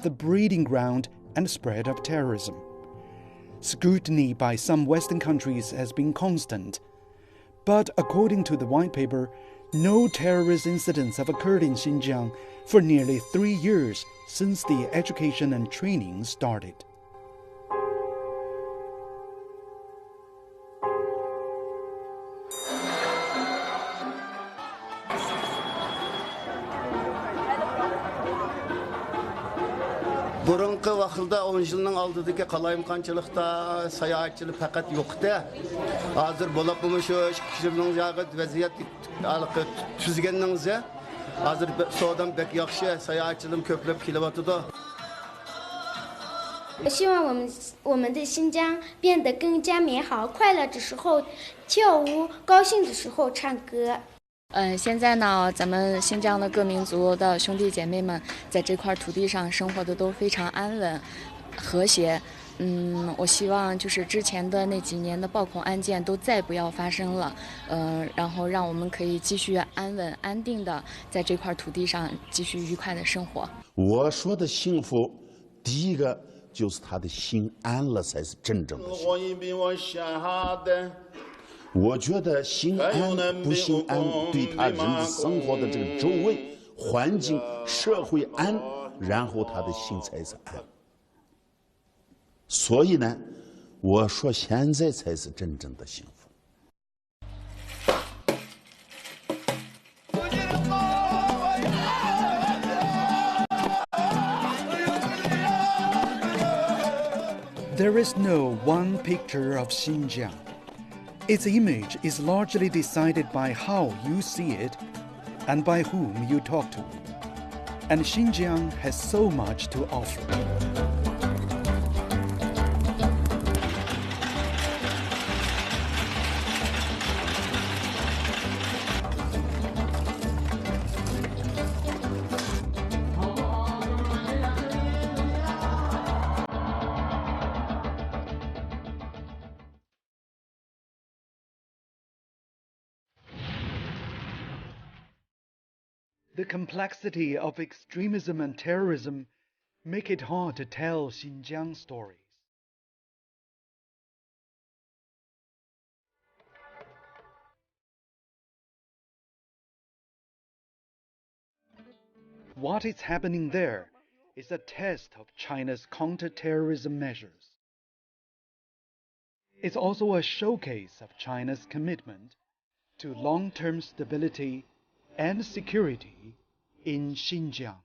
of the breeding ground and spread of terrorism. Scrutiny by some Western countries has been constant. But according to the white paper, no terrorist incidents have occurred in Xinjiang for nearly 3 years since the education and training started. Burunqi vaqtda 10 yilning oldidagi qalayimqanchilikda sayohatchilik faqat yo'qdi. Hozir bo'libmi shu 2 yilning jag'i vaziyat tuzganingizda hozir so'dan bek yaxshi sayohatchilik ko'plab kelyapti. 希望我们的新疆变得更加美好，快乐的时候跳舞，高兴的时候唱歌。现在呢，咱们新疆的各民族的兄弟姐妹们在这块土地上生活的都非常安稳、和谐。我希望就是之前的那几年的暴恐案件都再不要发生了，然后让我们可以继续安稳、安定的在这块土地上继续愉快的生活。我说的幸福，第一个就是他的心安了，才是真正的幸福。我觉得心安不心安，对他人的生活的这个周围环境、社会安，然后他的心才是安。所以呢，我说现在才是真正的幸福。There is no one picture of Xinjiang. Its image is largely decided by how you see it and by whom you talk to. And Xinjiang has so much to offer. The complexity of extremism and terrorism make it hard to tell Xinjiang stories. What is happening there is a test of China's counter-terrorism measures. It's also a showcase of China's commitment to long-term stability and security in Xinjiang.